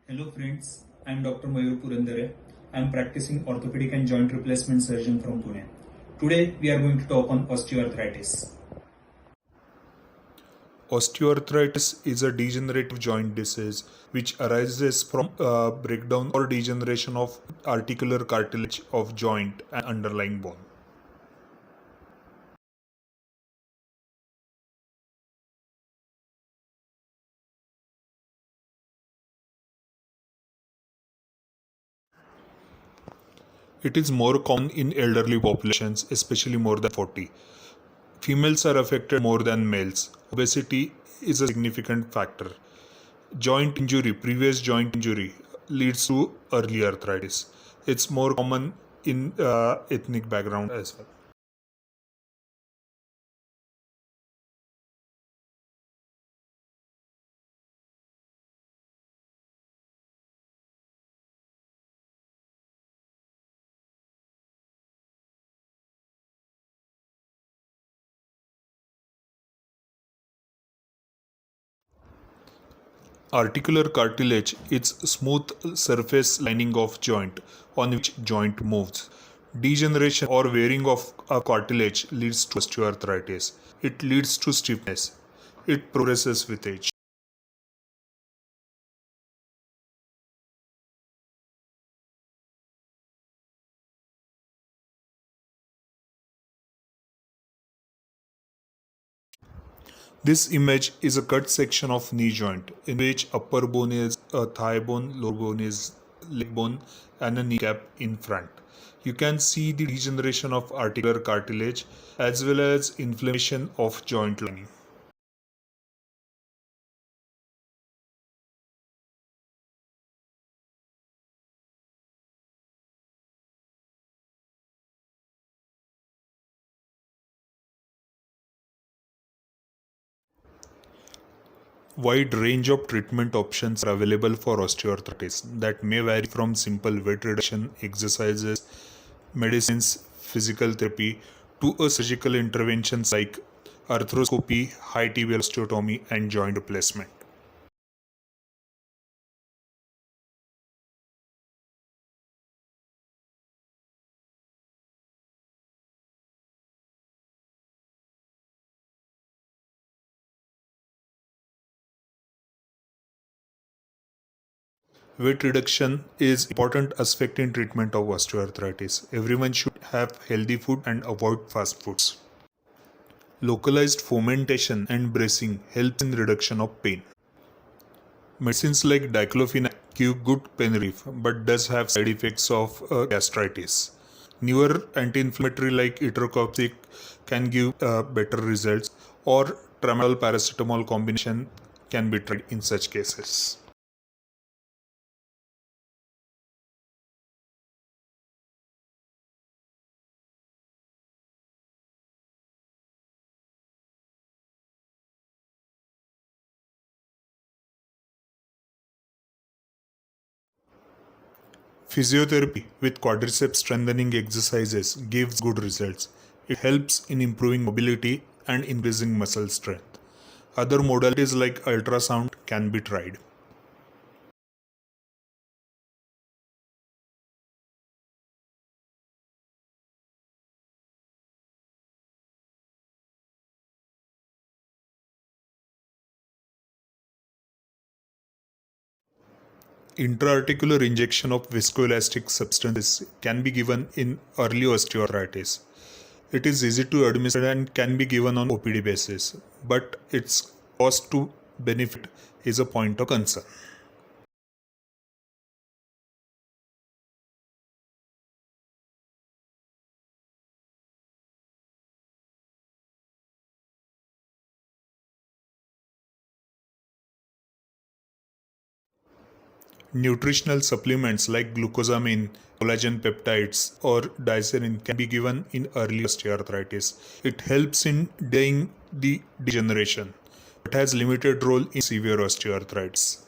Hello friends, I am Dr. Mayur Purandare. I am practicing orthopedic and joint replacement surgeon from Pune. Today we are going to talk on osteoarthritis. Osteoarthritis is a degenerative joint disease which arises from breakdown or degeneration of articular cartilage of joint and underlying bone. It is more common in elderly populations, especially more than 40. Females are affected more than males. Obesity is a significant factor. Previous joint injury, leads to early arthritis. It's more common in ethnic background as well. Articular cartilage is smooth surface lining of joint on which joint moves. Degeneration or wearing of a cartilage leads to osteoarthritis. It leads to stiffness. It progresses with age. This image is a cut section of knee joint in which upper bone is a thigh bone, lower bone is leg bone, and a kneecap in front. You can see the degeneration of articular cartilage as well as inflammation of joint lining. Wide range of treatment options are available for osteoarthritis that may vary from simple weight reduction exercises, medicines, physical therapy to a surgical interventions like arthroscopy, high tibial osteotomy, and joint replacement. Weight reduction is important aspect in treatment of osteoarthritis. Everyone should have healthy food and avoid fast foods. Localized fomentation and bracing helps in reduction of pain. Medicines like diclofenac give good pain relief but does have side effects of gastritis. Newer anti-inflammatory like itracoxib can give better results, or tramadol paracetamol combination can be tried in such cases. Physiotherapy with quadriceps strengthening exercises gives good results. It helps in improving mobility and increasing muscle strength. Other modalities like ultrasound can be tried. Intra-articular injection of viscoelastic substances can be given in early osteoarthritis. It is easy to administer and can be given on OPD basis, but its cost to benefit is a point of concern. Nutritional supplements like glucosamine, collagen peptides, or diacerin can be given in early osteoarthritis. It helps in delaying the degeneration, but has limited role in severe osteoarthritis.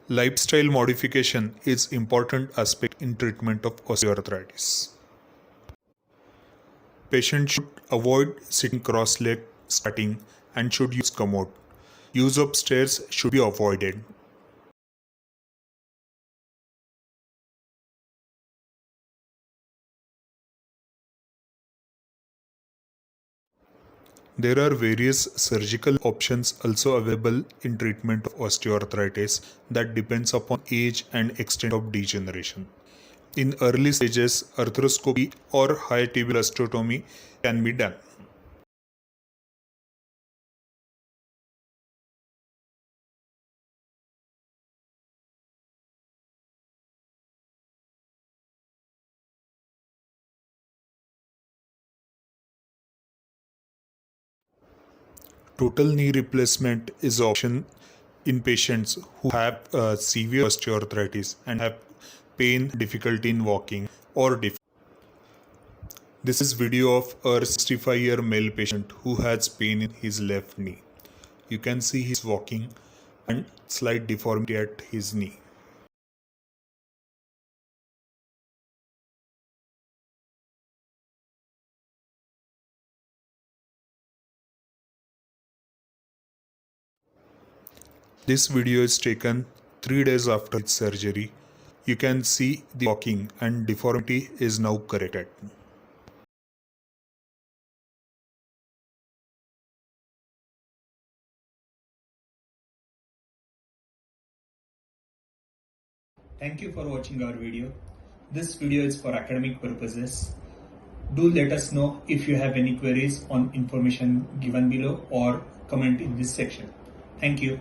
Lifestyle modification is important aspect in treatment of osteoarthritis. Patients should avoid sitting cross-legged, squatting, and should use commode. Use of stairs should be avoided. There are various surgical options also available in treatment of osteoarthritis that depends upon age and extent of degeneration. In early stages, arthroscopy or high tibial osteotomy can be done. Total knee replacement is an option in patients who have severe osteoarthritis and have pain, difficulty in walking, or This is video of a 65-year male patient who has pain in his left knee. You can see he's walking and slight deformity at his knee. This video is taken 3 days after his surgery. You can see the walking and deformity is now corrected. Thank you for watching our video. This video is for academic purposes. Do let us know if you have any queries on information given below or comment in this section. Thank you.